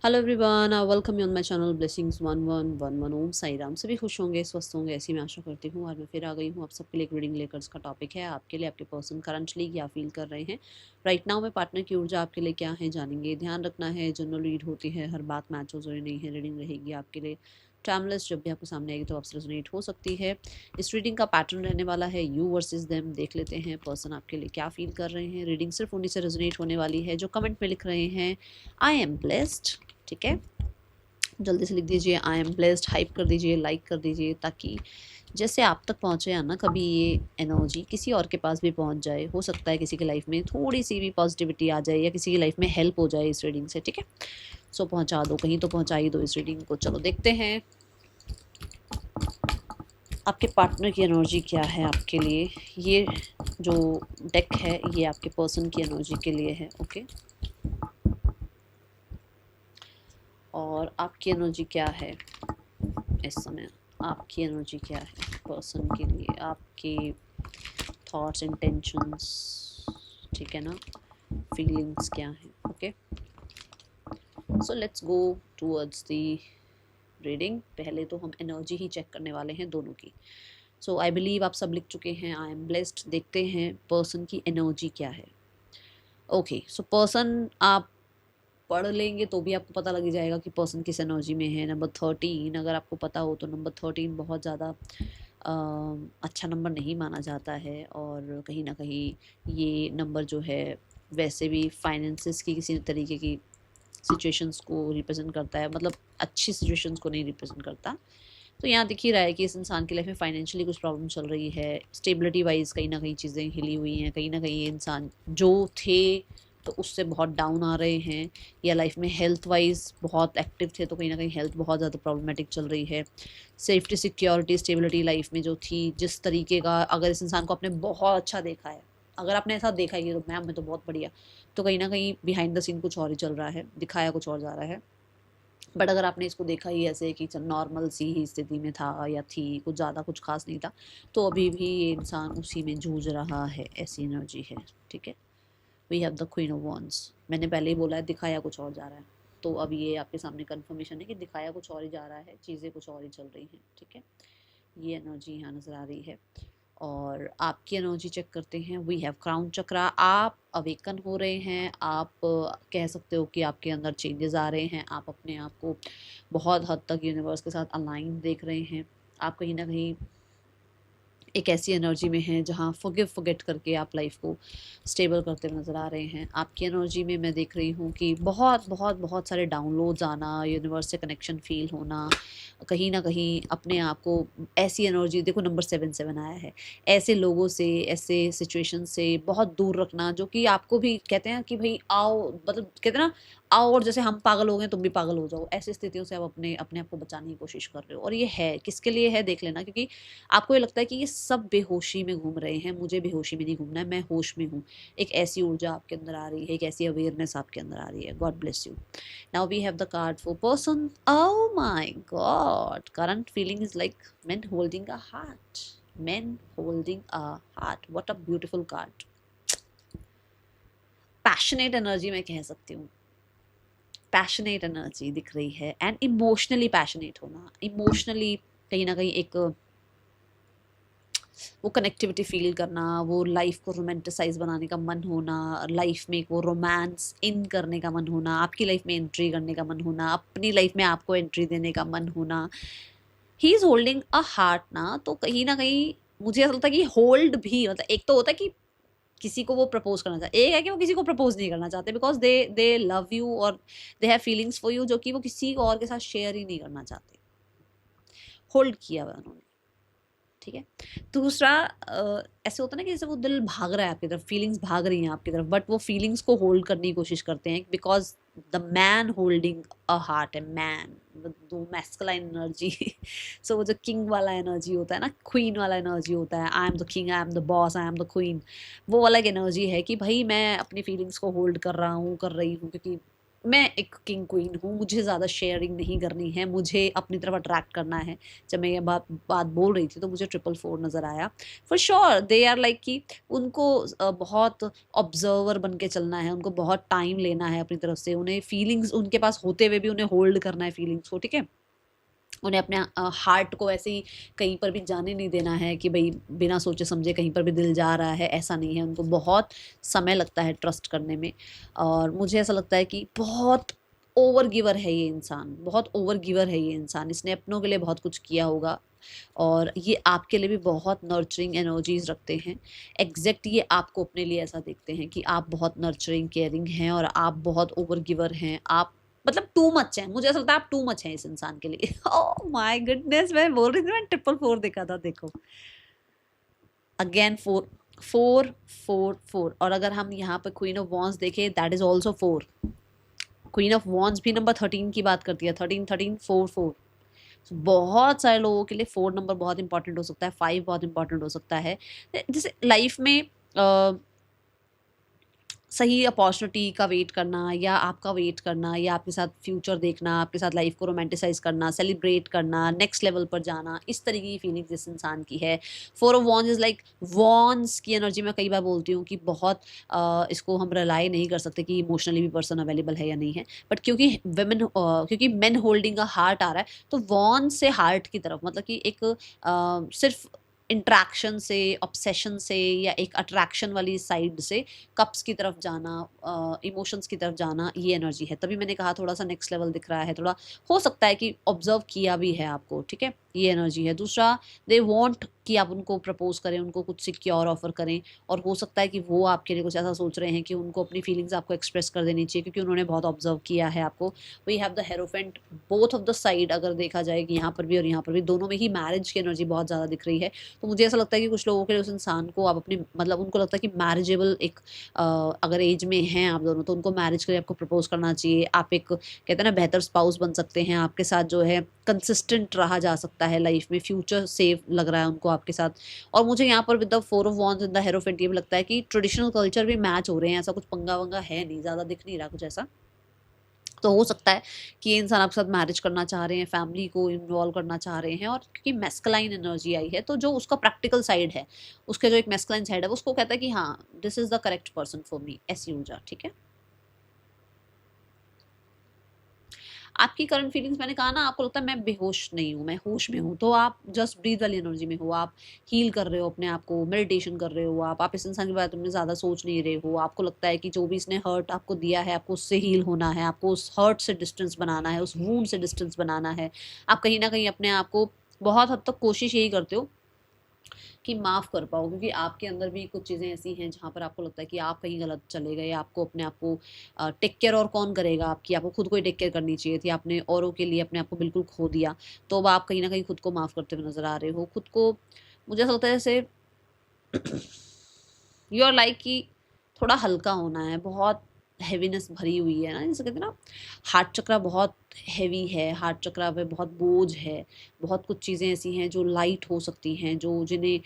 Hello everyone, welcome you on my channel blessings 1111 ओम साई राम। सभी खुश होंगे, स्वस्थ होंगे, ऐसी मैं आशा करती हूँ। और मैं फिर आ गई हूँ आप सबके लिए एक रीडिंग लेकर। इसका टॉपिक है आपके लिए आपके पर्सन करंटली क्या फील कर रहे हैं राइट नाउ में। पार्टनर की ऊर्जा आपके लिए क्या है जानेंगे। ध्यान रखना है, जनरल रीड होती है, हर बात मैच हो जरूरी नहीं है। रीडिंग रहेगी आपके लिए टाइमलेस, जब भी आपको सामने आएगी तो आपसे रेजोनेट हो सकती है। इस रीडिंग का पैटर्न रहने वाला है यू वर्सेस देम। देख लेते हैं पर्सन आपके लिए क्या फील कर रहे हैं। रीडिंग सिर्फ उन्हीं से रेजोनेट होने वाली है जो कमेंट में लिख रहे हैं आई एम ब्लेस्ड। ठीक है, जल्दी से लिख दीजिए आई एम ब्लेस्ड, हाइप कर दीजिए, लाइक कर दीजिए, ताकि जैसे आप तक पहुँचे या ना कभी ये एनर्जी किसी और के पास भी पहुँच जाए। हो सकता है किसी की लाइफ में थोड़ी सी भी पॉजिटिविटी आ जाए या किसी की लाइफ में हेल्प हो जाए इस रीडिंग से। ठीक है, सो पहुँचा दो, कहीं तो पहुँचा ही दो इस रीडिंग को। चलो देखते हैं आपके पार्टनर की एनर्जी क्या है आपके लिए। ये जो डेक है ये आपके पर्सन की एनर्जी के लिए है। ओके, और आपकी एनर्जी क्या है इस समय। आपकी एनर्जी क्या है पर्सन के लिए, आपके थॉट्स इंटेंशंस, ठीक है ना, फीलिंग्स क्या हैं। Okay, so let's go towards the reading. पहले तो हम एनर्जी ही चेक करने वाले हैं दोनों की। सो आई बिलीव आप सब लिख चुके हैं आई एम ब्लेस्ड। देखते हैं पर्सन की एनर्जी क्या है। ओके, सो पर्सन आप पढ़ लेंगे तो भी आपको पता लग ही जाएगा कि पर्सन किस एनर्जी में है। नंबर 13, अगर आपको पता हो तो नंबर 13 बहुत ज़्यादा अच्छा नंबर नहीं माना जाता है, और कहीं ना कहीं ये नंबर जो है वैसे भी फाइनेंसिस की किसी तरीके की सिचुएशंस को रिप्रेजेंट करता है, मतलब अच्छी सिचुएशंस को नहीं रिप्रेजेंट करता। तो यहाँ दिख ही रहा है कि इस इंसान की लाइफ में फाइनेंशियली कुछ प्रॉब्लम चल रही है। स्टेबिलिटी वाइज कहीं ना कहीं चीज़ें हिली हुई हैं। कहीं ना कहीं ये इंसान जो थे तो उससे बहुत डाउन आ रहे हैं, या लाइफ में हेल्थ वाइज बहुत एक्टिव थे तो कहीं ना कहीं हेल्थ बहुत ज़्यादा प्रॉब्लमेटिक चल रही है। सेफ्टी, सिक्योरिटी, स्टेबिलिटी लाइफ में जो थी जिस तरीके का, अगर इस इंसान को आपने बहुत अच्छा देखा है, अगर आपने ऐसा देखा है कि तो मैम मैं तो बहुत बढ़िया, तो कहीं ना कहीं बिहाइंड द सीन कुछ और ही चल रहा है, दिखाया कुछ और जा रहा है। बट अगर आपने इसको देखा ही ऐसे कि चल नॉर्मल सी ही स्थिति में था या थी, कुछ ज़्यादा कुछ खास नहीं था, तो अभी भी ये इंसान उसी में जूझ रहा है, ऐसी एनर्जी है। ठीक है, we have the queen of wands. मैंने पहले ही बोला है दिखाया कुछ और जा रहा है, तो अब ये आपके सामने कंफर्मेशन है कि दिखाया कुछ और ही जा रहा है, चीज़ें कुछ और ही चल रही हैं। ठीक है, ये एनर्जी यहाँ नज़र आ रही है। और आपकी एनर्जी चेक करते हैं। वी हैव क्राउन चक्रा। आप अवेकन हो रहे हैं। आप कह सकते हो कि आपके अंदर चेंजेस आ रहे हैं। आप अपने आप को बहुत हद तक यूनिवर्स के साथ अलाइन देख रहे हैं। आप कहीं ना कहीं एक ऐसी एनर्जी में हैं जहाँ फॉरगिव फॉरगेट करके आप लाइफ को स्टेबल करते हुए नज़र आ रहे हैं। आपकी एनर्जी में मैं देख रही हूँ कि बहुत बहुत बहुत सारे डाउनलोड्स आना, यूनिवर्स से कनेक्शन फील होना, कहीं ना कहीं अपने आप को ऐसी एनर्जी, देखो नंबर 7 आया है, ऐसे लोगों से, ऐसे सिचुएशन से बहुत दूर रखना जो कि आपको भी कहते हैं कि भाई आओ, मतलब कहते हैं ना आओ, और जैसे हम पागल हो गए तुम भी पागल हो जाओ, ऐसी स्थितियों से आप अपने अपने आप को बचाने की कोशिश कर रहे हो। और ये है किसके लिए है देख लेना, क्योंकि आपको ये लगता है कि ये सब बेहोशी में घूम रहे हैं, मुझे बेहोशी में नहीं घूमना है, मैं होश में हूँ। एक ऐसी ऊर्जा आपके अंदर आ रही है, एक ऐसी अवेयरनेस आपके अंदर आ रही है। God bless you. Now we have the card for person. Oh my god, current feeling is like men holding a heart. Men holding a heart. What a beautiful card. Passionate energy मैं कह सकती हूँ। Passionate energy दिख रही है, and emotionally passionate होना, emotionally कहीं ना कहीं एक वो कनेक्टिविटी फील करना, वो लाइफ को रोमांटिसाइज बनाने का मन होना, लाइफ में वो रोमांस इन करने का मन होना, आपकी लाइफ में एंट्री करने का मन होना, अपनी लाइफ में आपको एंट्री देने का मन होना। He is holding a heart ना, तो कहीं ना कहीं मुझे ऐसा लगता है कि होल्ड भी, मतलब एक तो होता है कि किसी को वो प्रपोज करना चाहते, एक है कि वो किसी को प्रपोज नहीं करना चाहते बिकॉज दे लव यू और दे हैव फीलिंग्स फॉर यू, जो कि वो किसी और के साथ शेयर ही नहीं करना चाहते। होल्ड किया हुआ उन्होंने। ठीक है, दूसरा ऐसे होता है ना कि जैसे वो दिल भाग रहा है आपकी तरफ, फीलिंग्स भाग रही हैं आपकी तरफ, बट वो फीलिंग्स को होल्ड करने की कोशिश करते हैं because the man holding a heart है मैन, दो मैस्कुलाइन एनर्जी। सो वो जो किंग वाला एनर्जी होता है ना, क्वीन वाला एनर्जी होता है, I am the king, I am the boss, I am the queen, वो अलग एनर्जी है कि भाई मैं अपनी फीलिंग्स को होल्ड कर रहा हूँ, कर रही हूँ, क्योंकि मैं एक किंग क्वीन हूँ, मुझे ज़्यादा शेयरिंग नहीं करनी है, मुझे अपनी तरफ अट्रैक्ट करना है। जब मैं ये बात बोल रही थी तो मुझे 444 नज़र आया। For sure they are like कि उनको बहुत ऑब्जर्वर बन के चलना है, उनको बहुत टाइम लेना है अपनी तरफ से, उन्हें फीलिंग्स उनके पास होते हुए भी उन्हें होल्ड करना है फीलिंग्स को, ठीक है? उन्हें अपने हार्ट को ऐसे ही कहीं पर भी जाने नहीं देना है कि भाई बिना सोचे समझे कहीं पर भी दिल जा रहा है, ऐसा नहीं है। उनको बहुत समय लगता है ट्रस्ट करने में, और मुझे ऐसा लगता है कि बहुत ओवर गिवर है ये इंसान, बहुत ओवर गिवर है ये इंसान। इसने अपनों के लिए बहुत कुछ किया होगा, और ये आपके लिए भी बहुत नर्चरिंग एनर्जीज रखते हैं। एग्जैक्ट ये आपको अपने लिए ऐसा देखते हैं कि आप बहुत नर्चरिंग केयरिंग हैं और आप बहुत ओवर गिवर हैं, आप मतलब टू मच है। मुझे ऐसा लगता है आप टू मच है इस इंसान के लिए। ओह माय गुडनेस, मैं बोल रही थी मैं 444 देखा था, देखो अगेन 4 4 4 4। और अगर हम यहाँ पे क्वीन ऑफ वॉन्स देखें, that is also 4। Queen of wands भी नंबर 13 की बात करती है, 13 13 4 4। बहुत सारे लोगों के लिए 4 नंबर बहुत इंपॉर्टेंट हो सकता है, 5 बहुत इंपॉर्टेंट हो सकता है। जैसे लाइफ में सही अपॉर्चुनिटी का वेट करना, या आपका वेट करना, या आपके साथ फ्यूचर देखना, आपके साथ लाइफ को रोमांटिसाइज करना, सेलिब्रेट करना, नेक्स्ट लेवल पर जाना, इस तरीके की फीलिंग्स इस इंसान की है। 4 of wands is like wands की एनर्जी। मैं कई बार बोलती हूँ कि बहुत इसको हम रिलाई नहीं कर सकते कि इमोशनली भी पर्सन अवेलेबल है या नहीं है, बट क्योंकि क्योंकि मेन होल्डिंग अ हार्ट आ रहा है, तो वॉन्स से हार्ट की तरफ, मतलब कि एक सिर्फ इंट्रैक्शन से, ऑब्सेशन से, या एक अट्रैक्शन वाली साइड से कप्स की तरफ जाना, इमोशंस की तरफ जाना, ये एनर्जी है। तभी मैंने कहा थोड़ा सा नेक्स्ट लेवल दिख रहा है, थोड़ा हो सकता है कि ऑब्जर्व किया भी है आपको, ठीक है? ये एनर्जी है। दूसरा, दे वांट कि आप उनको प्रपोज करें, उनको कुछ सिक्योर ऑफर करें, और हो सकता है कि वो आपके लिए कुछ ऐसा सोच रहे हैं कि उनको अपनी फीलिंग्स आपको एक्सप्रेस कर देनी चाहिए, क्योंकि उन्होंने बहुत ऑब्जर्व किया है आपको। We have the hierophant both of the side. अगर देखा जाए कि यहाँ पर भी और यहाँ पर भी, दोनों में ही मैरिज की एनर्जी बहुत ज़्यादा दिख रही है। तो मुझे ऐसा लगता है कि कुछ लोगों के लिए उस इंसान को आप अपनी, मतलब उनको लगता है कि मैरिजेबल एक अगर एज में हैं आप दोनों, तो उनको मैरिज के लिए आपको प्रपोज करना चाहिए। आप एक कहते हैं ना बेहतर स्पाउस बन सकते हैं, आपके साथ जो है कंसिस्टेंट रहा जा सकता है लाइफ में, फ्यूचर सेफ लग रहा है उनको आपके साथ। और मुझे यहाँ पर with the 4 of wands in the hierophant ये भी लगता है कि ट्रेडिशनल कल्चर भी मैच हो रहे हैं, ऐसा कुछ पंगा वंगा है नहीं, ज़्यादा दिख नहीं रहा कुछ ऐसा। तो हो सकता है कि ये इंसान आपके साथ मैरिज करना चाह रहे हैं, फैमिली को इन्वॉल्व करना चाह रहे हैं, और क्योंकि मैस्कुलाइन एनर्जी आई है, तो जो उसका प्रैक्टिकल साइड है, उसके जो एक मैस्कुलाइन साइड है, वो उसको कहता है कि हाँ this is the correct person for me, ऐसी ऊर्जा, ठीक है? आपकी करंट फीलिंग्स, मैंने कहा ना, आपको लगता है मैं बेहोश नहीं हूँ, मैं होश में हूँ, तो आप जस्ट ब्रीथ वाली एनर्जी में हो, आप हील कर रहे हो अपने आप को, मेडिटेशन कर रहे हो, आप इस इंसान के बारे में ज़्यादा सोच नहीं रहे हो। आपको लगता है कि जो भी इसने हर्ट आपको दिया है, आपको उससे हील होना है, आपको उस हर्ट से डिस्टेंस बनाना है, उस वूंड से डिस्टेंस बनाना है। आप कहीं ना कहीं अपने आप को बहुत हद तक कोशिश यही करते हो कि माफ़ कर पाओ, क्योंकि आपके अंदर भी कुछ चीज़ें ऐसी हैं जहाँ पर आपको लगता है कि आप कहीं गलत चले गए, आपको अपने आप को टेक केयर और कौन करेगा आपकी, आपको खुद को ही टेक केयर करनी चाहिए थी, आपने औरों के लिए अपने आप को बिल्कुल खो दिया। तो अब आप कहीं ना कहीं खुद को माफ़ करते हुए नज़र आ रहे हो, खुद को, मुझे ऐसा लगता है जैसे यू आर लाइक कि थोड़ा हल्का होना है, बहुत हैवीनेस भरी हुई है ना, जैसे कहते हैं ना हार्ट चक्रा बहुत हैवी है, हार्ट चक्रा पे बहुत बोझ है, बहुत कुछ चीज़ें ऐसी हैं जो लाइट हो सकती हैं, जो जिन्हें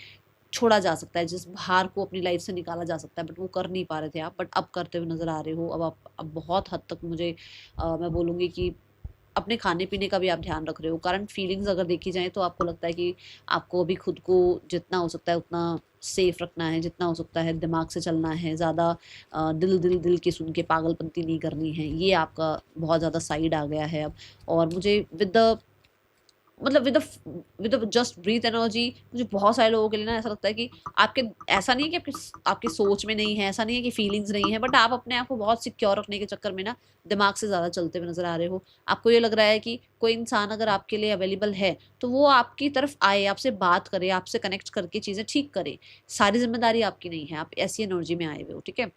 छोड़ा जा सकता है, जिस भार को अपनी लाइफ से निकाला जा सकता है, बट वो कर नहीं पा रहे थे आप, बट अब करते हुए नज़र आ रहे हो। अब आप, अब बहुत हद तक मुझे मैं बोलूँगी कि अपने खाने-पीने का भी आप ध्यान रख रहे हो। करंट फीलिंग्स अगर देखी जाएँ तो आपको लगता है कि आपको अभी खुद को जितना हो सकता है उतना सेफ रखना है, जितना हो सकता है दिमाग से चलना है, ज़्यादा दिल की सुन के पागलपंती नहीं करनी है। ये आपका बहुत ज़्यादा साइड आ गया है अब। और मुझे विद द, मतलब with the just breath energy, मुझे बहुत सारे लोगों के लिए ना ऐसा लगता है कि आपके, ऐसा नहीं है कि आपकी आपकी सोच में नहीं है, ऐसा नहीं है कि फीलिंग्स नहीं है, बट आप अपने आप को बहुत सिक्योर रखने के चक्कर में ना दिमाग से ज़्यादा चलते हुए नज़र आ रहे हो। आपको ये लग रहा है कि कोई इंसान अगर आपके लिए अवेलेबल है, तो वो आपकी तरफ आए, आपसे बात करे, आपसे कनेक्ट करके चीज़ें ठीक करे। सारी जिम्मेदारी आपकी नहीं है, आप ऐसी एनर्जी में आए हुए हो, ठीक है?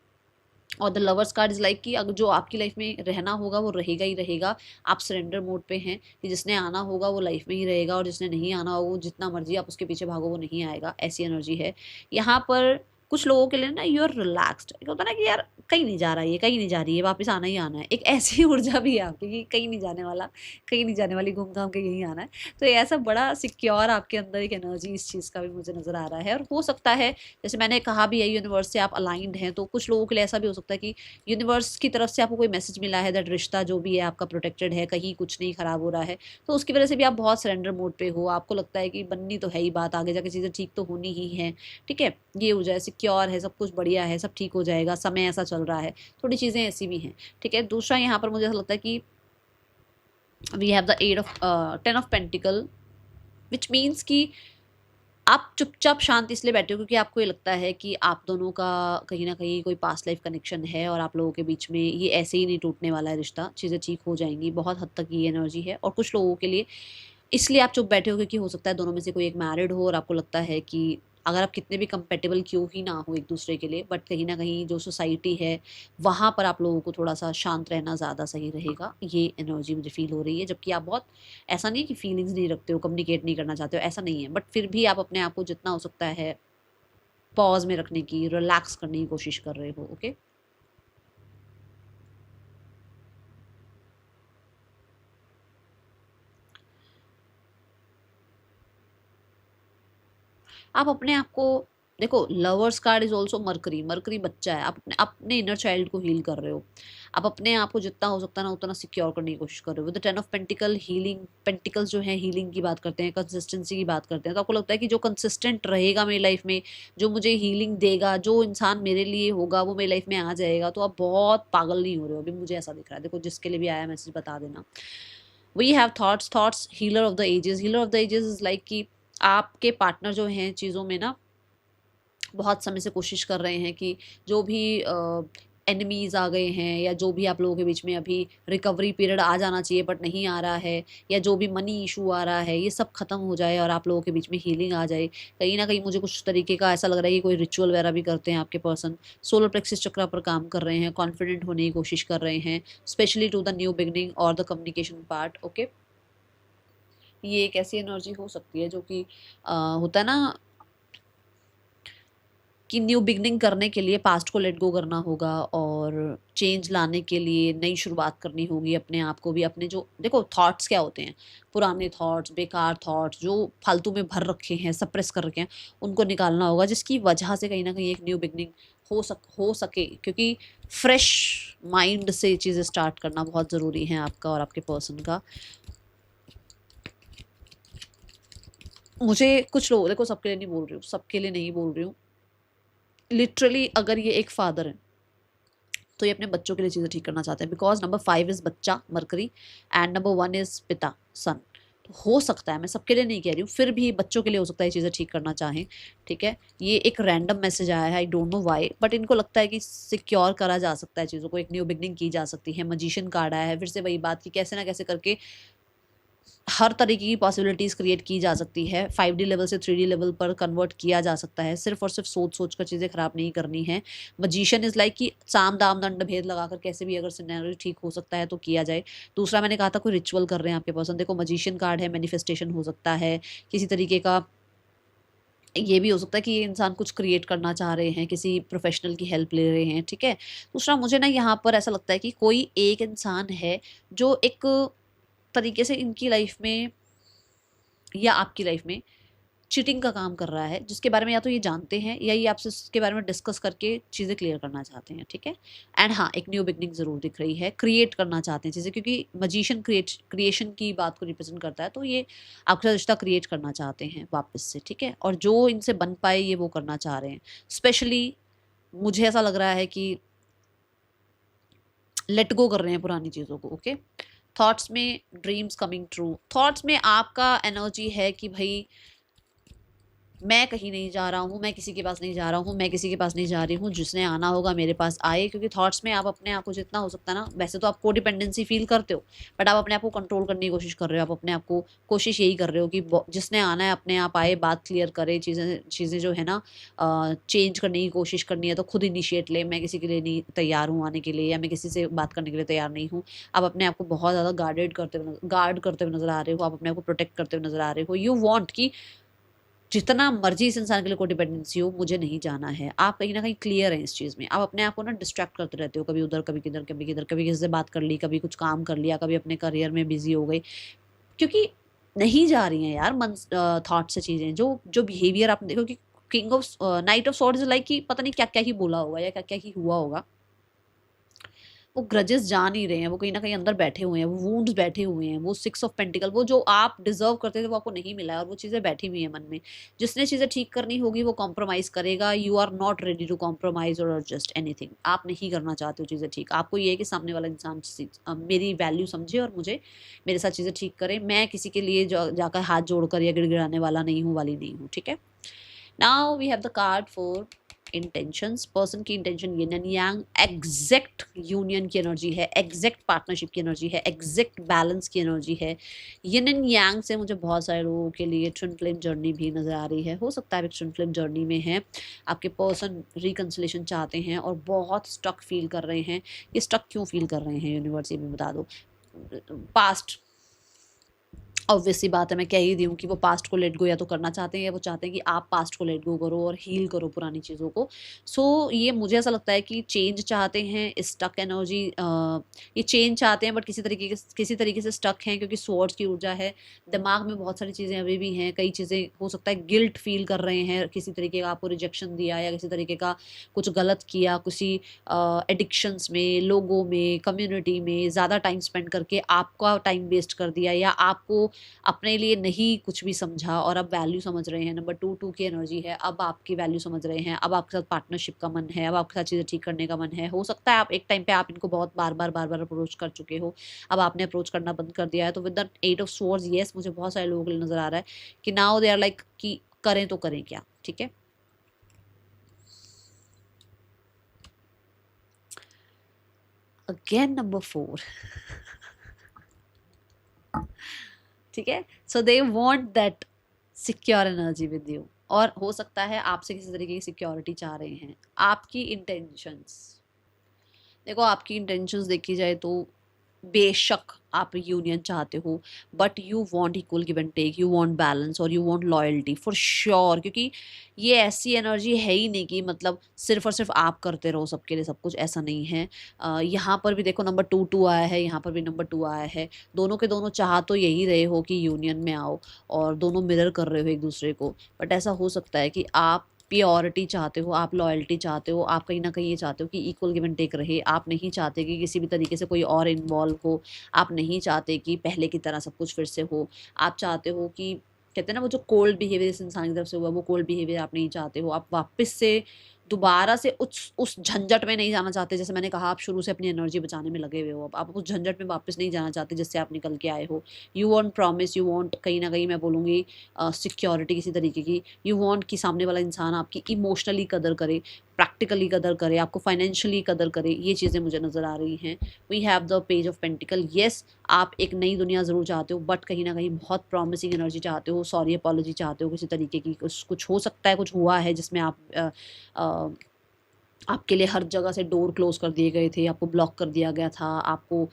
और the lovers card is like कि अगर जो आपकी लाइफ में रहना होगा वो रहेगा ही रहेगा। आप सरेंडर मोड पे हैं कि जिसने आना होगा वो लाइफ में ही रहेगा, और जिसने नहीं आना होगा वो जितना मर्जी आप उसके पीछे भागो वो नहीं आएगा, ऐसी एनर्जी है यहाँ पर। कुछ लोगों के लिए ना यू आर रिलैक्स्ड, होता है ना कि यार कहीं नहीं जा रहा है, ये कहीं नहीं जा रही है, वापस आना ही आना है, एक ऐसी ऊर्जा भी है आपकी कि कहीं नहीं जाने वाला, कहीं नहीं जाने वाली, घूम घाम के यहीं आना है। तो ये ऐसा बड़ा सिक्योर आपके अंदर एक एनर्जी इस चीज़ का भी मुझे नज़र आ रहा है। और हो सकता है जैसे मैंने कहा भी है यूनिवर्स से आप अलाइंड हैं, तो कुछ लोगों के लिए ऐसा भी हो सकता है कि यूनिवर्स की तरफ से आपको कोई मैसेज मिला है दैट रिश्ता जो भी है आपका प्रोटेक्टेड है, कहीं कुछ नहीं खराब हो रहा है, तो उसकी वजह से भी आप बहुत सरेंडर मोड पे हो, आपको लगता है कि बननी तो है ही बात, आगे जाके चीज़ें ठीक तो होनी ही है, ठीक है, ये हो जाए, सिक्योर है, सब कुछ बढ़िया है, सब ठीक हो जाएगा, समय ऐसा चल रहा है, थोड़ी चीज़ें ऐसी भी हैं, ठीक है। दूसरा यहाँ पर मुझे ऐसा लगता है कि we have the 10 of pentacle, which means कि आप चुपचाप शांत इसलिए बैठे हो क्योंकि आपको ये लगता है कि आप दोनों का कहीं ना कहीं कोई पास्ट लाइफ कनेक्शन है और आप लोगों के बीच में ये ऐसे ही नहीं टूटने वाला है रिश्ता, चीज़ें ठीक हो जाएंगी, बहुत हद तक ये एनर्जी है। और कुछ लोगों के लिए इसलिए आप चुप बैठे हो क्योंकि हो सकता है दोनों में से कोई एक मैरिड हो और आपको लगता है कि अगर आप कितने भी कंपेटेबल क्यों ही ना हो एक दूसरे के लिए, बट कहीं ना कहीं जो सोसाइटी है वहाँ पर आप लोगों को थोड़ा सा शांत रहना ज़्यादा सही रहेगा, ये एनर्जी मुझे फील हो रही है। जबकि आप बहुत, ऐसा नहीं है कि फीलिंग्स नहीं रखते हो, कम्युनिकेट नहीं करना चाहते हो, ऐसा नहीं है, बट फिर भी आप अपने आप को जितना हो सकता है पॉज में रखने की, रिलैक्स करने की कोशिश कर रहे हो। ओके, आप अपने आप को देखो, lovers card is also mercury, mercury बच्चा है, आप अपने अपने इनर चाइल्ड को हील कर रहे हो, आप अपने आप को जितना हो सकता है ना उतना सिक्योर करने की कोशिश कर रहे हो। With the 10 of pentacle healing, pentacles जो है हीलिंग की बात करते हैं, कंसिस्टेंसी की बात करते हैं, तो आपको लगता है कि जो कंसिस्टेंट रहेगा मेरी लाइफ में, जो मुझे हीलिंग देगा, जो इंसान मेरे लिए होगा वो मेरी लाइफ में आ जाएगा। तो आप बहुत पागल नहीं हो रहे हो, अभी मुझे ऐसा दिख रहा है। देखो जिसके लिए भी आया मैसेज बता देना। We have thoughts healer of the ages, healer of the ages is like कि आपके पार्टनर जो हैं चीज़ों में ना बहुत समय से कोशिश कर रहे हैं कि जो भी एनिमीज़ आ गए हैं या जो भी आप लोगों के बीच में अभी रिकवरी पीरियड आ जाना चाहिए बट नहीं आ रहा है, या जो भी मनी इशू आ रहा है, ये सब खत्म हो जाए और आप लोगों के बीच में हीलिंग आ जाए। कहीं ना कहीं मुझे कुछ तरीके का ऐसा लग रहा है कि कोई रिचुअल वगैरह भी करते हैं आपके पर्सन, सोलर प्लेक्सिस चक्र पर काम कर रहे हैं, कॉन्फिडेंट होने की कोशिश कर रहे हैं, specially to the new beginning और द कम्युनिकेशन पार्ट। ओके, ये एक ऐसी एनर्जी हो सकती है जो कि होता है ना कि न्यू बिगनिंग करने के लिए पास्ट को लेट गो करना होगा और चेंज लाने के लिए नई शुरुआत करनी होगी अपने आप को भी। अपने जो देखो थॉट्स क्या होते हैं, पुराने थॉट्स, बेकार थॉट्स जो फालतू में भर रखे हैं, सप्रेस कर रखे हैं, उनको निकालना होगा, जिसकी वजह से कहीं ना कहीं एक न्यू बिगनिंग हो सके। क्योंकि फ्रेश माइंड से चीज़ें स्टार्ट करना बहुत ज़रूरी है आपका और आपके पर्सन का। मुझे कुछ लोग, देखो सबके लिए नहीं बोल रही हूँ, सबके लिए नहीं बोल रही हूँ, लिटरली अगर ये एक फादर है तो ये अपने बच्चों के लिए चीज़ें ठीक करना चाहते हैं, बिकॉज नंबर 5 इज बच्चा मरकरी एंड नंबर 1 इज पिता सन। तो हो सकता है, मैं सबके लिए नहीं कह रही हूँ, फिर भी बच्चों के लिए हो सकता है ये चीज़ें ठीक करना चाहें, ठीक है। ये एक रैंडम मैसेज आया है, I don't know why, but इनको लगता है कि सिक्योर करा जा सकता है चीज़ों को, एक न्यू बिगनिंग की जा सकती है। मजिशियन कार्ड आया है, फिर से वही बात कि कैसे ना कैसे करके हर तरीके की पॉसिबिलिटीज़ क्रिएट की जा सकती है, 5D लेवल से 3D लेवल पर कन्वर्ट किया जा सकता है, सिर्फ और सिर्फ सोच सोच कर चीज़ें खराब नहीं करनी है। मजिशियन इज़ लाइक कि साम दाम दंड भेद लगाकर कैसे भी अगर सिनेरियो ठीक हो सकता है तो किया जाए। दूसरा मैंने कहा था कोई रिचुअल कर रहे हैं आपके पर्सन, देखो मजिशियन कार्ड है, मैनिफेस्टेशन हो सकता है किसी तरीके का। ये भी हो सकता है कि ये इंसान कुछ क्रिएट करना चाह रहे हैं, किसी प्रोफेशनल की हेल्प ले रहे हैं, ठीक है। दूसरा मुझे ना यहाँ पर ऐसा लगता है कि कोई एक इंसान है जो एक तरीके से इनकी लाइफ में या आपकी लाइफ में चीटिंग का काम कर रहा है, जिसके बारे में या तो ये जानते हैं या ये आपसे उसके बारे में डिस्कस करके चीज़ें क्लियर करना चाहते हैं, ठीक है। एंड हाँ, एक न्यू बिगनिंग ज़रूर दिख रही है, क्रिएट करना चाहते हैं चीज़ें, क्योंकि मजिशियन क्रिएशन की बात को रिप्रेजेंट करता है, तो ये आपका रिश्ता क्रिएट करना चाहते हैं वापस से, ठीक है। और जो इनसे बन पाए ये वो करना चाह रहे हैं। स्पेशली मुझे ऐसा लग रहा है कि लेट गो कर रहे हैं पुरानी चीज़ों को। ओके, थॉट्स में ड्रीम्स कमिंग ट्रू, थॉट्स में आपका एनर्जी है कि भाई मैं कहीं नहीं जा रहा हूँ, मैं किसी के पास नहीं जा रहा हूँ, मैं किसी के पास नहीं जा रही हूँ, जिसने आना होगा मेरे पास आए। क्योंकि थॉट्स में आप अपने आप को जितना हो सकता है ना, वैसे तो आप को डिपेंडेंसी फील करते हो, बट आप अपने आप को कंट्रोल करने की कोशिश कर रहे हो, आप अपने आप को कोशिश यही कर रहे हो कि जिसने आना है अपने आप आए, बात क्लियर करे, चीज़ें चीज़ें जो है ना चेंज करने की कोशिश करनी है तो खुद इनिशिएट ले। मैं किसी के लिए नहीं तैयार हूँ आने के लिए, या मैं किसी से बात करने के लिए तैयार नहीं हूँ। आप अपने आप को बहुत ज़्यादा गार्ड करते हुए नजर आ रहे हो, आप अपने आप को प्रोटेक्ट करते हुए नजर आ रहे हो। यू वॉन्ट कि जितना मर्जी इस इंसान के लिए कोई डिपेंडेंसी हो, मुझे नहीं जाना है। आप कहीं ना कहीं क्लियर हैं इस चीज़ में। आप अपने आप को ना डिस्ट्रैक्ट करते रहते हो, कभी उधर कभी किधर कभी किधर, कभी किसी से बात कर ली, कभी कुछ काम कर लिया, कभी अपने करियर में बिजी हो गई, क्योंकि नहीं जा रही हैं यार मन थॉट से चीज़ें। जो जो बिहेवियर आप देखो कि king of night of swords like कि पता नहीं क्या क्या ही बोला होगा या क्या क्या ही हुआ होगा, वो ग्रजेस जा नहीं रहे हैं, वो कहीं ना कहीं अंदर बैठे हुए हैं, वो वुंड्स बैठे हुए हैं, वो सिक्स ऑफ पेंटिकल, वो जो आप डिजर्व करते थे वो आपको नहीं मिला है, और वो चीज़ें बैठी हुई हैं मन में। जिसने चीज़ें ठीक करनी होगी वो कॉम्प्रोमाइज़ करेगा। You are not ready to compromise और जस्ट एनीथिंग। आप नहीं करना चाहते हो चीज़ें ठीक। आपको ये है कि सामने वाला इंसान मेरी वैल्यू समझे और मुझे मेरे साथ चीज़ें ठीक करे। मैं किसी के लिए जाकर हाथ जोड़कर या गिड़गिड़ाने वाला नहीं हूँ, वाली नहीं हूँ, ठीक है। Now we have the card for intentions. Person की intention yin and yang, exact union की एनर्जी है, एग्जैक्ट पार्टनरशिप की एनर्जी है, एग्जैक्ट बैलेंस की एनर्जी है। यिन एंड यांग से मुझे बहुत सारे लोगों के लिए ट्विन फ्लेम जर्नी भी नज़र आ रही है। हो सकता है ट्विन फ्लेम जर्नी में है, आपके पर्सन रिकन्सिलेशन चाहते हैं और बहुत स्टक फील कर रहे हैं। ये स्टक क्यों फील कर रहे हैं यूनिवर्स ये भी बता दो। पास्ट, ऑब्वियस सी बात है, मैं कह ही दी हूँ कि वो पास्ट को लेट गो या तो करना चाहते हैं या वो चाहते हैं कि आप पास्ट को लेट गो करो और हील करो पुरानी चीज़ों को। सो ये मुझे ऐसा लगता है कि चेंज चाहते हैं, स्टक एनर्जी, ये चेंज चाहते हैं बट किसी तरीके से स्टक हैं, क्योंकि स्वॉर्ड्स की ऊर्जा है। दिमाग में बहुत सारी चीज़ें अभी भी हैं, कई चीज़ें हो सकता है गिल्ट फील कर रहे हैं, किसी तरीके का आपको रिजेक्शन दिया या किसी तरीके का कुछ गलत किया, किसी एडिक्शंस में, लोगों में, कम्युनिटी में ज़्यादा टाइम स्पेंड करके आपका टाइम वेस्ट कर दिया, या आपको अपने लिए नहीं कुछ भी समझा और अब वैल्यू समझ रहे हैं। नंबर 2 की एनर्जी है, अब आपकी वैल्यू समझ रहे हैं, अब आपके साथ पार्टनरशिप का मन है, अब आपके साथ चीज़ें ठीक करने का मन है। हो सकता है आप एक टाइम पे आप इनको बहुत बार बार अप्रोच कर चुके हो, अब आपने अप्रोच करना बंद कर दिया है। तो with the 8 of swords, yes मुझे बहुत सारे लोगों के लिए नजर आ रहा है कि नाउ दे आर लाइक कि करें तो करें क्या, ठीक है। अगेन नंबर 4 ठीक है। So they want that secure energy with you, और हो सकता है आपसे किसी तरीके की सिक्योरिटी चाह रहे हैं। आपकी इंटेंशंस देखो, आपकी इंटेंशंस देखी जाए तो बेशक आप यूनियन चाहते हो, but you want equal give and take, you want balance और you want loyalty for sure. क्योंकि ये ऐसी एनर्जी है ही नहीं कि मतलब सिर्फ और सिर्फ आप करते रहो सबके लिए सब कुछ, ऐसा नहीं है। यहाँ पर भी देखो नंबर 2 आया है, यहाँ पर भी नंबर 2 आया है। दोनों के दोनों चाह तो यही रहे हो कि यूनियन में आओ, और दोनों मिरर कर रहे हो एक दूसरे को। बट ऐसा हो सकता है कि आप प्योरिटी चाहते हो, आप लॉयल्टी चाहते हो, आप कहीं ना कहीं ये चाहते हो कि इक्वल गिव एंड टेक रहे। आप नहीं चाहते कि किसी भी तरीके से कोई और इन्वॉल्व हो, आप नहीं चाहते कि पहले की तरह सब कुछ फिर से हो। आप चाहते हो कि कहते हैं ना वो जो कोल्ड बिहेवियर इस इंसान की तरफ से हुआ, वो कोल्ड बिहेवियर आप नहीं चाहते हो। आप वापस से दोबारा से उस झंझट में नहीं जाना चाहते। जैसे मैंने कहा, आप शुरू से अपनी एनर्जी बचाने में लगे हुए हो, अब आप उस झंझट में वापस नहीं जाना चाहते जिससे आप निकल के आए हो। You want promise, you want कहीं ना कहीं मैं बोलूँगी सिक्योरिटी किसी तरीके की। यू वांट कि सामने वाला इंसान आपकी इमोशनली कदर करे, प्रैक्टिकली कदर करे, आपको फाइनेंशियली कदर करे। ये चीज़ें मुझे नज़र आ रही हैं। We have the page of pentacle. Yes, आप एक नई दुनिया ज़रूर चाहते हो, बट कहीं ना कहीं बहुत प्रॉमिसिंग एनर्जी चाहते हो, सॉरी अपॉलॉजी चाहते हो किसी तरीके की। कुछ हो सकता है कुछ हुआ है जिसमें अ, आपके लिए हर जगह से डोर क्लोज कर दिए गए थे, आपको ब्लॉक कर दिया गया था, आपको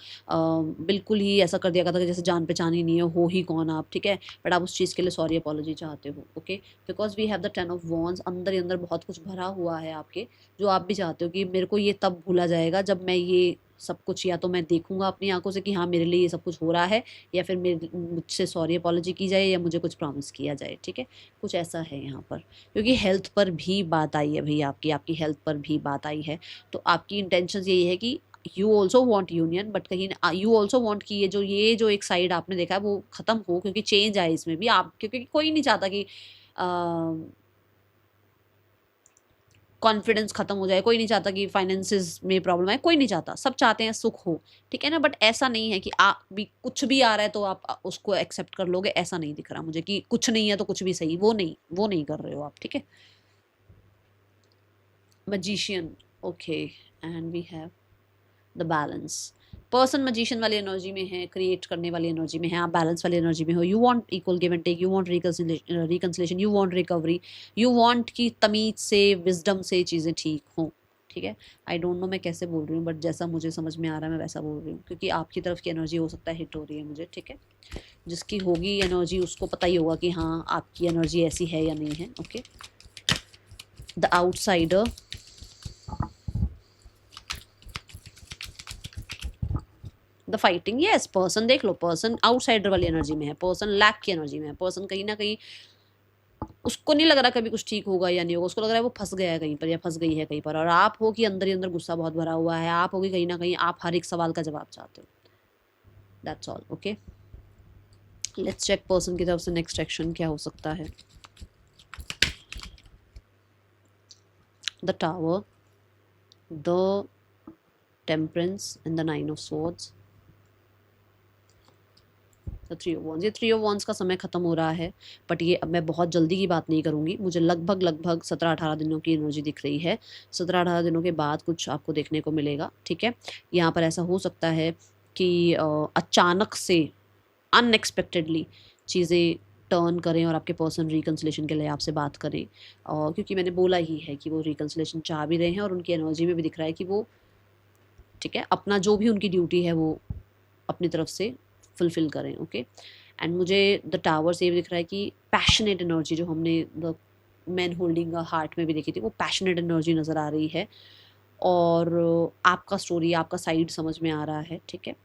बिल्कुल ही ऐसा कर दिया गया था कि जैसे जान पहचान ही नहीं है, हो ही कौन आप, ठीक है। बट आप उस चीज़ के लिए सॉरी अपॉलॉजी चाहते हो, okay. Because we have the 10 of wands, अंदर ही अंदर बहुत कुछ भरा हुआ है आपके, जो आप भी चाहते हो कि मेरे को ये तब भूला जाएगा जब मैं ये सब कुछ या तो मैं देखूंगा अपनी आंखों से कि हाँ मेरे लिए ये सब कुछ हो रहा है, या फिर मेरे मुझसे सॉरी अपॉलॉजी की जाए, या मुझे कुछ प्रॉमिस किया जाए, ठीक है। कुछ ऐसा है यहाँ पर, क्योंकि हेल्थ पर भी बात आई है भाई, आपकी हेल्थ पर भी बात आई है। तो आपकी इंटेंशन यही है कि you also want union, but कहीं यू ऑल्सो वॉन्ट कि ये जो एक साइड आपने देखा है वो ख़त्म हो, क्योंकि चेंज आए इसमें भी आप, क्योंकि कोई नहीं चाहता कि कॉन्फिडेंस खत्म हो जाए, कोई नहीं चाहता कि फाइनेंसेस में प्रॉब्लम आए, कोई नहीं चाहता, सब चाहते हैं सुख हो, ठीक है ना। बट ऐसा नहीं है कि आप भी कुछ भी आ रहा है तो आप उसको एक्सेप्ट कर लोगे, ऐसा नहीं दिख रहा मुझे कि कुछ नहीं है तो कुछ भी सही, वो नहीं कर रहे हो आप, ठीक है। magician, okay, and we have the balance. Person magician वाली एनर्जी में है, क्रिएट करने वाली एनर्जी में है, आप बैलेंस वाली एनर्जी में हो। You want equal give and take, you want reconciliation, you want recovery, you want कि तमीज से, विजडम से चीज़ें ठीक हों, ठीक है। आई डोंट नो मैं कैसे बोल रही हूँ, बट जैसा मुझे समझ में आ रहा है मैं वैसा बोल रही हूँ, क्योंकि आपकी तरफ की एनर्जी हो सकता है हिट हो रही है मुझे, ठीक है। जिसकी होगी एनर्जी उसको पता ही होगा कि हाँ आपकी एनर्जी ऐसी है या नहीं है। Okay, the outsider, the fighting, yes person, देख लो पर्सन आउटसाइडर वाली एनर्जी में है, पर्सन लैक की एनर्जी में है, पर्सन कहीं ना कहीं उसको नहीं लग रहा कभी कुछ ठीक होगा या नहीं होगा, उसको लग रहा है वो फंस गया है कहीं पर या फंस गई है कहीं पर, और आप हो कि अंदर ही अंदर गुस्सा बहुत भरा हुआ है, आप होगी कहीं ना कहीं आप हर एक सवाल का जवाब चाहते हो। That's all. Okay, let's check person की तरफ से नेक्स्ट एक्शन क्या हो सकता है। The tower, the temperance and the nine of swords, the three of wands. ये थ्री ऑफ वॉन्ड्स का समय खत्म हो रहा है, बट ये अब मैं बहुत जल्दी की बात नहीं करूँगी, मुझे लगभग 17-18 दिनों की एनर्जी दिख रही है। 17-18 दिनों के बाद कुछ आपको देखने को मिलेगा, ठीक है। यहाँ पर ऐसा हो सकता है कि अचानक से अनएक्सपेक्टेडली चीज़ें टर्न करें और आपके पर्सन रिकन्सिलेशन के लिए आपसे बात करें, और क्योंकि मैंने बोला ही है कि वो रिकन्सिलेशन चाह भी रहे हैं और उनकी एनर्जी में भी दिख रहा है कि वो, ठीक है, अपना जो भी उनकी ड्यूटी है वो अपनी तरफ से फुलफिल करें। ओके, एंड मुझे द टावर से ये दिख रहा है कि पैशनेट एनर्जी जो हमने the man holding a heart में भी देखी थी, वो पैशनेट एनर्जी नज़र आ रही है, और आपका स्टोरी आपका साइड समझ में आ रहा है, ठीक है।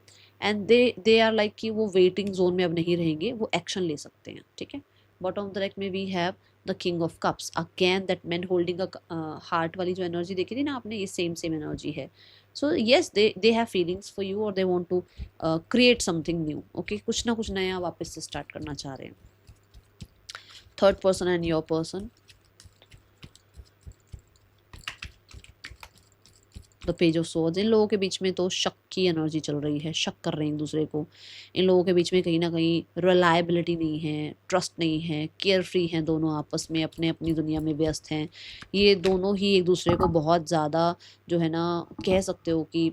एंड दे आर लाइक कि वो वेटिंग जोन में अब नहीं रहेंगे, वो एक्शन ले सकते हैं, ठीक है। बॉटम ऑफ द डेक में we have the king of cups, again that man holding a heart वाली जो एनर्जी देखी थी ना आपने, ये सेम एनर्जी है। So yes, they have feelings for you और they want to create something new. Okay, कुछ ना कुछ नया वापस से स्टार्ट करना चाह रहे हैं। Third person and your person, the page of swords. इन लोगों के बीच में तो शक की एनर्जी चल रही है, शक कर रहे हैं एक दूसरे को। इन लोगों के बीच में कहीं ना कहीं रिलायबिलिटी नहीं है, ट्रस्ट नहीं है, केयर फ्री हैं दोनों, आपस में अपने अपनी दुनिया में व्यस्त हैं। ये दोनों ही एक दूसरे को बहुत ज़्यादा जो है ना, कह सकते हो कि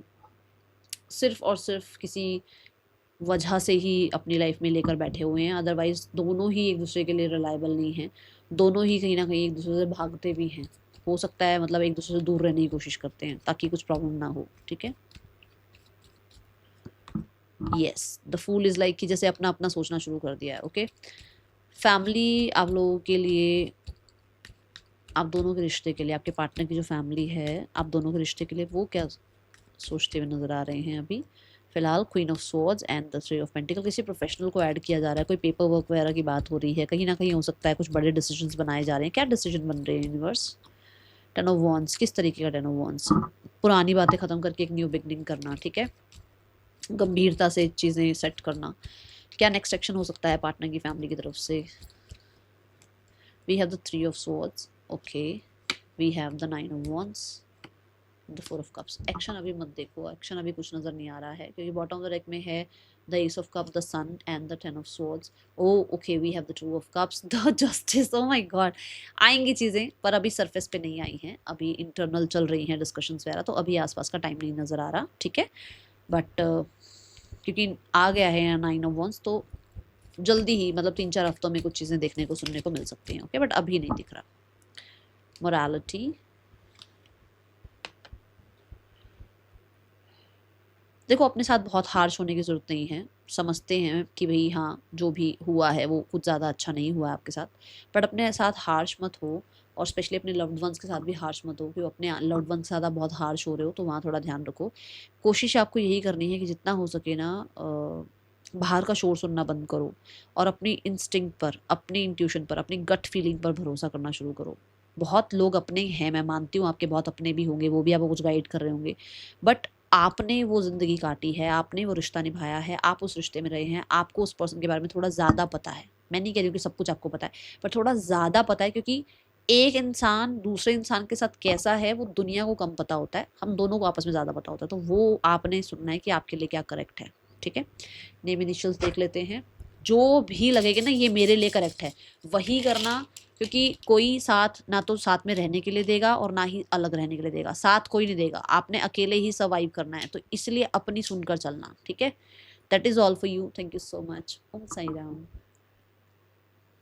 सिर्फ और सिर्फ किसी वजह से ही अपनी लाइफ में लेकर बैठे हुए हैं, अदरवाइज दोनों ही एक दूसरे के लिए रिलायबल नहीं हैं। दोनों ही कहीं ना कहीं एक दूसरे से भागते भी हैं, हो सकता है मतलब एक दूसरे से दूर रहने की कोशिश करते हैं ताकि कुछ प्रॉब्लम ना हो, ठीक है। Yes, the fool is like कि जैसे अपना अपना सोचना शुरू कर दिया है। ओके, फैमिली आप लोगों के लिए, आप दोनों के रिश्ते के लिए, आपके पार्टनर की जो फैमिली है आप दोनों के रिश्ते के लिए वो क्या सोचते हुए नज़र आ रहे हैं अभी फिलहाल। Queen of swords and the three of pentacle, किसी प्रोफेशनल को ऐड किया जा रहा है, कोई पेपर वर्क वगैरह की बात हो रही है, कहीं ना कहीं हो सकता है कुछ बड़े डिसीजंस बनाए जा रहे हैं। क्या डिसीजन बन रहे हैं यूनिवर्स? टेन ऑफ वॉन्ड्स, किस तरीके का टेन ऑफ वॉन्ड्स? पुरानी बातें ख़त्म करके एक न्यू बिगनिंग करना, ठीक है, गंभीरता से चीज़ें सेट करना। क्या नेक्स्ट एक्शन हो सकता है पार्टनर की फैमिली की तरफ से? We have the three of swords, okay, we have the nine of wands, the four of cups. Action अभी मत देखो, एक्शन अभी कुछ नज़र नहीं आ रहा है, क्योंकि बॉटम ऑफ द डेक में है the ace of cup, the sun and the ten of swords. Oh okay, we have the two of cups, the justice. Oh my god, आएंगी चीज़ें पर अभी सरफेस पे नहीं आई हैं, अभी इंटरनल चल रही हैं डिस्कशंस वगैरह, तो अभी आसपास का टाइम नहीं नज़र आ रहा, ठीक है। बट क्योंकि आ गया है नाइन ऑफ वॉन्ड्स, तो जल्दी ही मतलब 3-4 हफ्तों में कुछ चीज़ें देखने को सुनने को मिल सकती हैं। ओके, बट अभी नहीं दिख रहा। मोरालिटी, देखो अपने साथ बहुत हार्श होने की ज़रूरत नहीं है, समझते हैं कि भाई हाँ जो भी हुआ है वो कुछ ज़्यादा अच्छा नहीं हुआ है आपके साथ, बट अपने साथ हार्श मत हो, और स्पेशली अपने लव्ड वंस के साथ भी हार्श मत हो, क्योंकि अपने लव्ड वंस के साथ आप बहुत हार्श हो रहे हो, तो वहाँ थोड़ा ध्यान रखो। कोशिश आपको यही करनी है कि जितना हो सके ना बाहर का शोर सुनना बंद करो, और अपनी इंस्टिंक्ट पर, अपनी इंट्यूशन पर, अपनी गट फीलिंग पर भरोसा करना शुरू करो। बहुत लोग अपने हैं, मैं मानती हूँ आपके बहुत अपने भी होंगे, वो भी आपको कुछ गाइड कर रहे होंगे, बट आपने वो ज़िंदगी काटी है, आपने वो रिश्ता निभाया है, आप उस रिश्ते में रहे हैं, आपको उस पर्सन के बारे में थोड़ा ज़्यादा पता है। मैं नहीं कह रही हूँ कि सब कुछ आपको पता है, पर थोड़ा ज़्यादा पता है, क्योंकि एक इंसान दूसरे इंसान के साथ कैसा है वो दुनिया को कम पता होता है, हम दोनों को आपस में ज़्यादा पता होता है, तो वो आपने सुनना है कि आपके लिए क्या करेक्ट है, ठीक है। नेम इनिशियल्स देख लेते हैं, जो भी लगेगा ना ये मेरे लिए करेक्ट है वही करना, क्योंकि कोई साथ ना तो साथ में रहने के लिए देगा और ना ही अलग रहने के लिए देगा, साथ कोई नहीं देगा, आपने अकेले ही सर्वाइव करना है, तो इसलिए अपनी सुनकर चलना, ठीक है। That is all for you, thank you so much. Om Sai Ram.